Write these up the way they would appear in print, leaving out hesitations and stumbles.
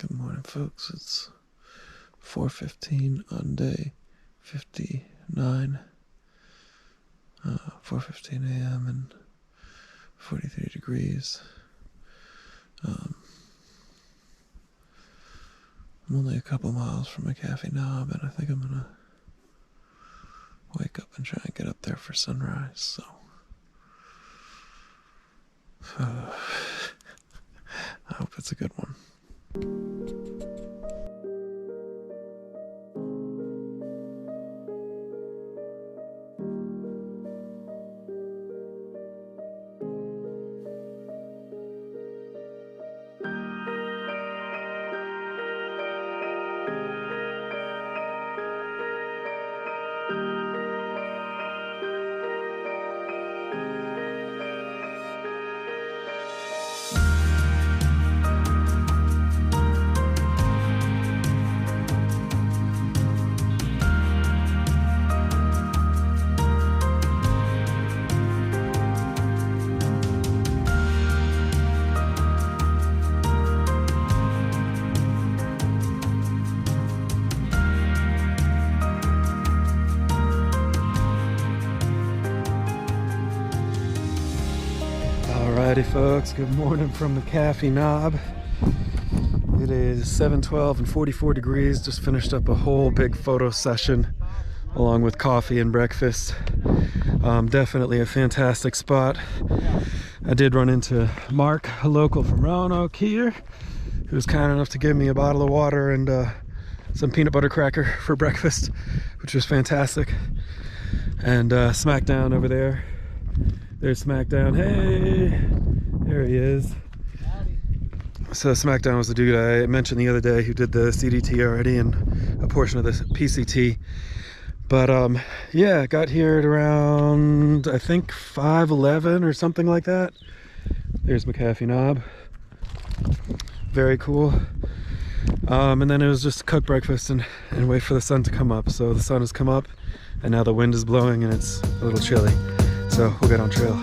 Good morning, folks. It's 4:15 on day 59. 4:15 a.m. and 43 degrees. I'm only a couple miles from a cafe knob, and I think I'm gonna wake up and try and get up there for sunrise. So, I hope it's a good one. Alrighty folks, good morning from the Cafe Knob. It is 7:12 and 44 degrees. Just finished up a whole big photo session along with coffee and breakfast. Definitely a fantastic spot. I did run into Mark, a local from Roanoke here, who was kind enough to give me a bottle of water and some peanut butter cracker for breakfast, which was fantastic. And Smackdown over there. There's Smackdown. Hey, there he is. So Smackdown was the dude I mentioned the other day who did the CDT already and a portion of the PCT. But yeah, got here at around, I think 5:11 or something like that. There's McAfee Knob. Very cool. And then it was just cook breakfast and wait for the sun to come up. So the sun has come up and now the wind is blowing and it's a little chilly. So we'll get on trail.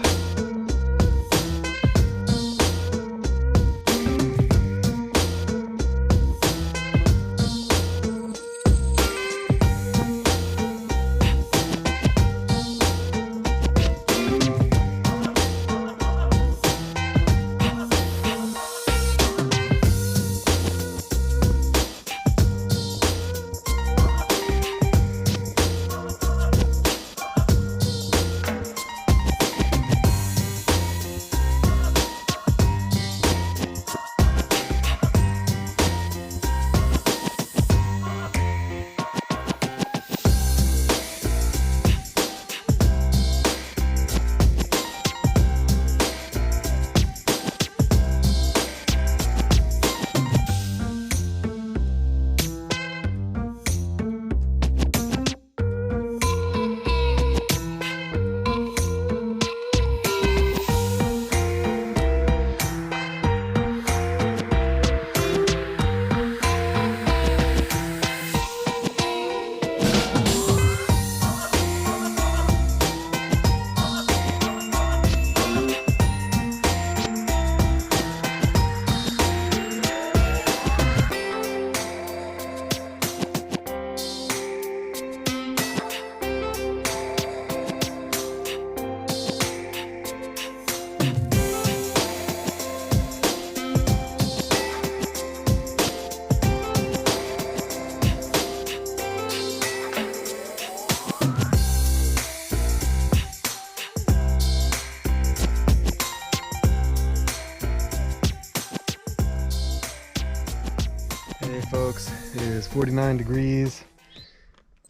Hey folks, it is 49 degrees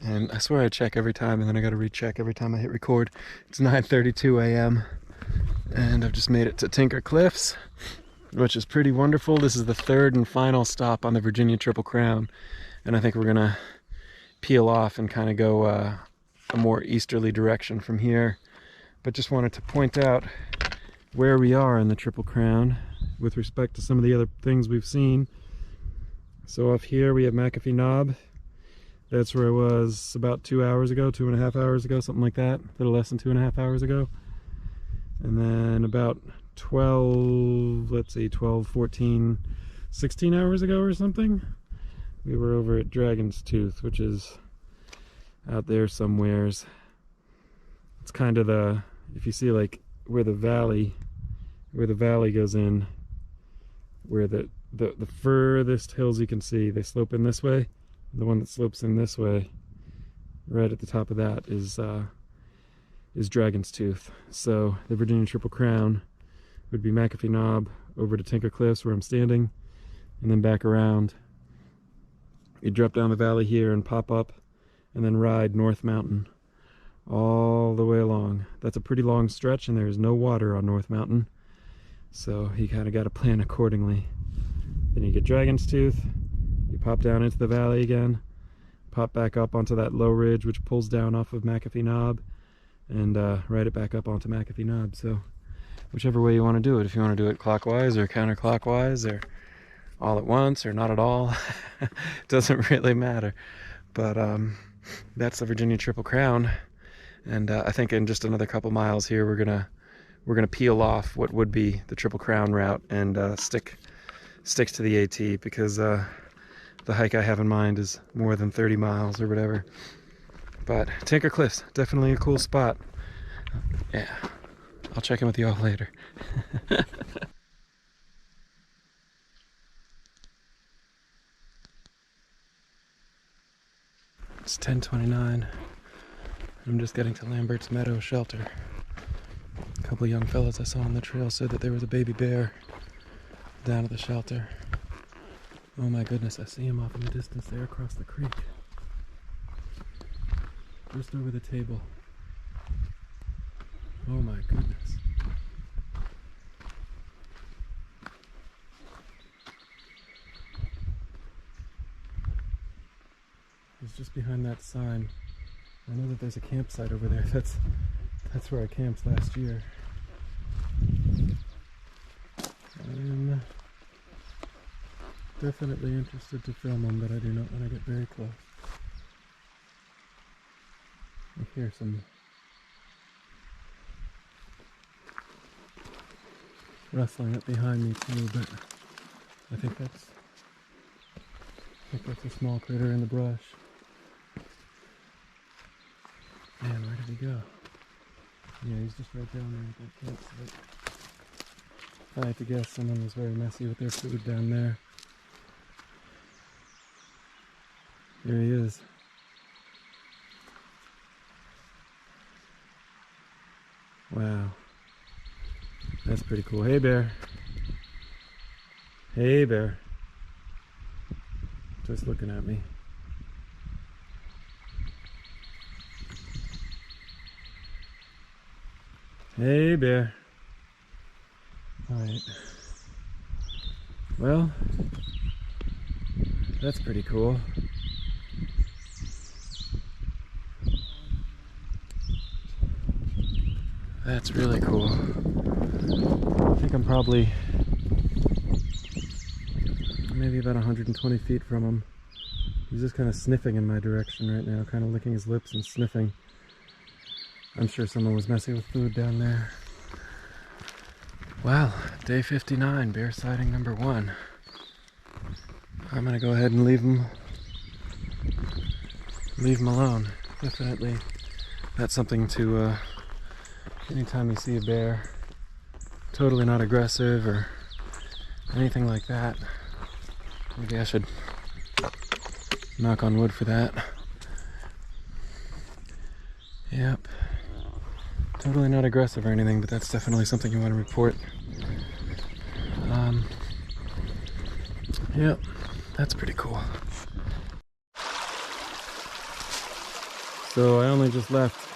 and I swear I check every time and then I gotta recheck every time I hit record. It's 9:32 a.m. and I've just made it to Tinker Cliffs, which is pretty wonderful. This is the third and final stop on the Virginia Triple Crown, and I think we're gonna peel off and kind of go a more easterly direction from here. But just wanted to point out where we are in the Triple Crown with respect to some of the other things we've seen. So off here we have McAfee Knob. That's where I was about 2 hours ago, 2.5 hours ago, something like that. A little less than 2.5 hours ago. And then about 12, let's see, 12, 14, 16 hours ago or something, we were over at Dragon's Tooth, which is out there somewheres. It's kind of the, if you see like where the valley goes in, where the furthest hills you can see, they slope in this way. The one that slopes in this way, right at the top of that, is Dragon's Tooth. So the Virginia Triple Crown would be McAfee Knob over to Tinker Cliffs where I'm standing, and then back around. You drop down the valley here and pop up, and then ride North Mountain all the way along. That's a pretty long stretch, and there's no water on North Mountain, so you kind of got to plan accordingly. Then you get Dragon's Tooth, you pop down into the valley again, pop back up onto that low ridge which pulls down off of McAfee Knob, and ride it back up onto McAfee Knob. So whichever way you want to do it, if you want to do it clockwise or counterclockwise or all at once or not at all, doesn't really matter. But that's the Virginia Triple Crown, and I think in just another couple miles here we're gonna peel off what would be the Triple Crown route and stick to the AT, because the hike I have in mind is more than 30 miles or whatever. But Tinker Cliffs, definitely a cool spot. Yeah, I'll check in with you all later. It's 10:29. I'm just getting to Lambert's Meadow Shelter. A couple young fellas I saw on the trail said that there was a baby bear down at the shelter. Oh my goodness, I see him off in the distance there across the creek. Just over the table. Oh my goodness. He's just behind that sign. I know that there's a campsite over there. That's where I camped last year. I'm definitely interested to film him, but I do not want to get very close. I hear some rustling up behind me too, but I think that's a small critter in the brush. Man, where did he go? Yeah, he's just right down there at that campsite. If I had to guess, someone was very messy with their food down there. There he is. Wow. That's pretty cool. Hey, bear. Hey, bear. Just looking at me. Hey, bear. Alright. Well, that's pretty cool. That's really cool. I think I'm probably maybe about 120 feet from him. He's just kind of sniffing in my direction right now, kind of licking his lips and sniffing. I'm sure someone was messing with food down there. Wow, day 59, bear sighting number 1. I'm gonna go ahead and leave him alone. Definitely, that's something to, anytime you see a bear, totally not aggressive or anything like that. Maybe I should knock on wood for that. Yep. Totally not aggressive or anything, but that's definitely something you want to report. Yep, that's pretty cool. So I only just left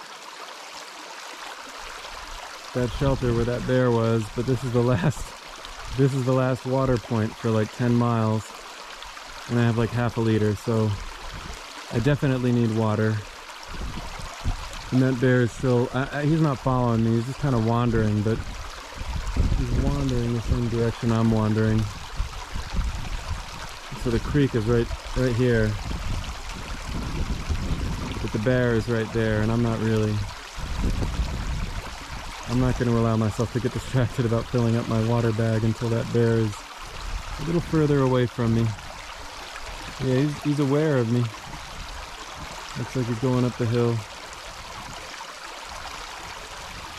that shelter where that bear was, but this is the last water point for like 10 miles, and I have like half a liter, so I definitely need water. And that bear is still, he's not following me, he's just kind of wandering, but he's wandering the same direction I'm wandering. So the creek is right here, but the bear is right there, and I'm not going to allow myself to get distracted about filling up my water bag until that bear is a little further away from me. Yeah, he's aware of me. Looks like he's going up the hill.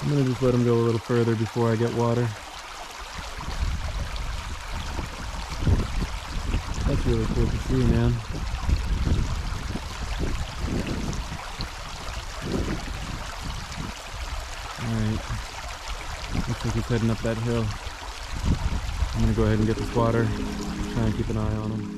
I'm gonna just let him go a little further before I get water. That's really cool to see, man. Alright. Looks like he's heading up that hill. I'm gonna go ahead and get this water. Try and keep an eye on him.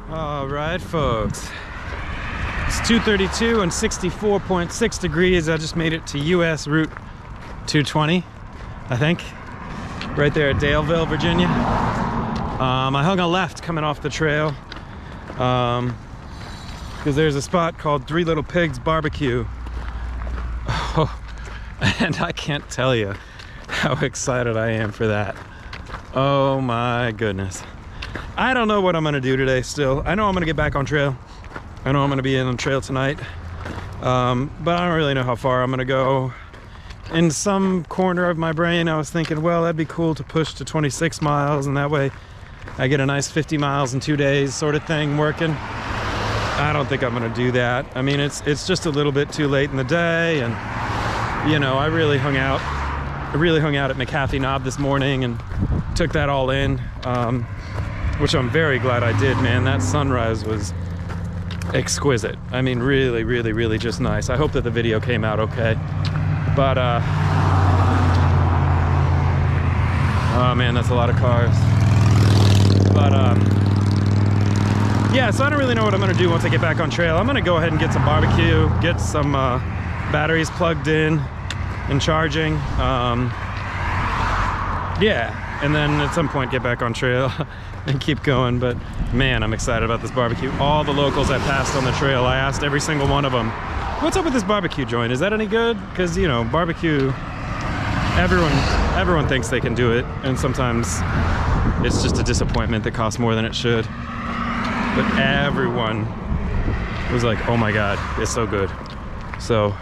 All right, folks. It's 2:32 and 64.6 degrees. I just made it to US Route 220, I think. Right there at Daleville, Virginia. I hung a left coming off the trail because there's a spot called Three Little Pigs Barbecue. Oh, and I can't tell you how excited I am for that. Oh my goodness. I don't know what I'm gonna do today still. I know I'm gonna get back on trail. I know I'm gonna be on trail tonight. But I don't really know how far I'm gonna go. In some corner of my brain, I was thinking, well, that'd be cool to push to 26 miles, and that way I get a nice 50 miles in 2 days sort of thing working. I don't think I'm gonna do that. I mean, it's just a little bit too late in the day, and you know, I really hung out at McAfee Knob this morning and took that all in. Which I'm very glad I did, man. That sunrise was exquisite. I mean, really, really, really just nice. I hope that the video came out okay. But, oh man, that's a lot of cars. But, yeah, so I don't really know what I'm gonna do once I get back on trail. I'm gonna go ahead and get some barbecue, get some batteries plugged in and charging. Yeah. And then at some point get back on trail and keep going. But man, I'm excited about this barbecue. All the locals I passed on the trail, I asked every single one of them, what's up with this barbecue joint? Is that any good? Because, you know, barbecue, everyone thinks they can do it, and sometimes it's just a disappointment that costs more than it should. But everyone was like, oh my God, it's so good. So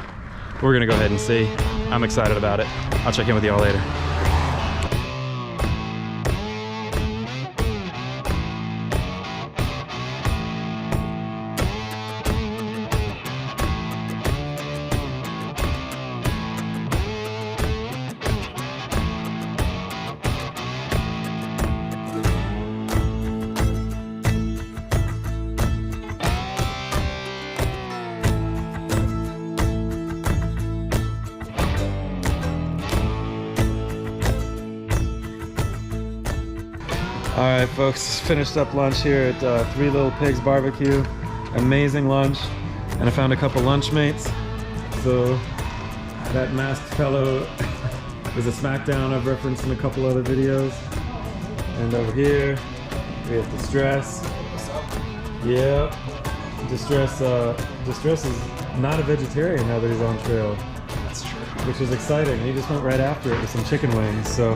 we're gonna go ahead and see. I'm excited about it. I'll check in with y'all later. All right, folks, finished up lunch here at Three Little Pigs Barbecue. Amazing lunch, and I found a couple lunchmates. So that masked fellow is a SmackDown I've referenced in a couple other videos. And over here, we have Distress. What's up? Yep. Distress is not a vegetarian now that he's on trail. That's true. Which is exciting. He just went right after it with some chicken wings, so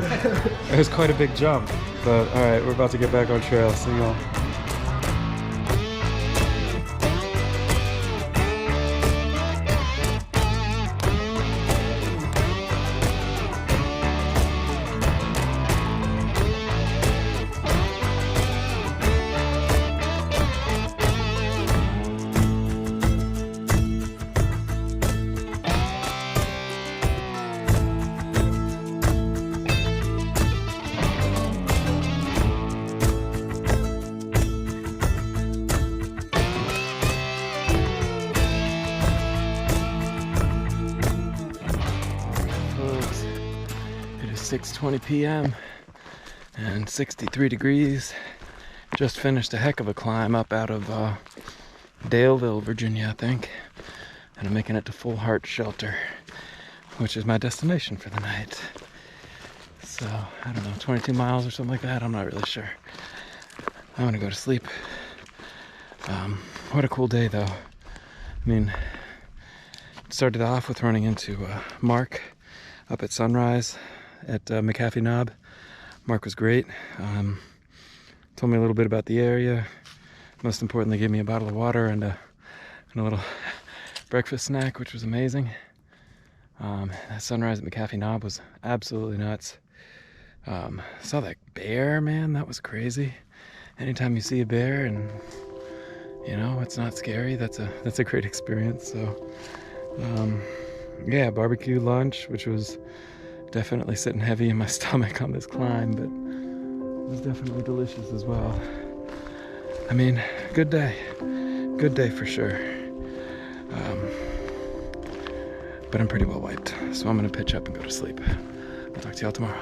it was quite a big jump. But all right, we're about to get back on trail. See y'all. 6:20 p.m. and 63 degrees. Just finished a heck of a climb up out of Daleville, Virginia, I think. And I'm making it to Full Heart Shelter, which is my destination for the night. So, I don't know, 22 miles or something like that. I'm not really sure. I'm gonna go to sleep. What a cool day, though. I mean, it started off with running into Mark up at sunrise at McAfee Knob. Mark was great. Told me a little bit about the area. Most importantly, gave me a bottle of water and a little breakfast snack, which was amazing. That sunrise at McAfee Knob was absolutely nuts. Saw that bear, man, that was crazy. Anytime you see a bear and you know it's not scary, that's a great experience. So yeah, barbecue lunch, which was definitely sitting heavy in my stomach on this climb, but it was definitely delicious as well. I mean, good day for sure. But I'm pretty well wiped, so I'm gonna pitch up and go to sleep. I'll talk to y'all tomorrow.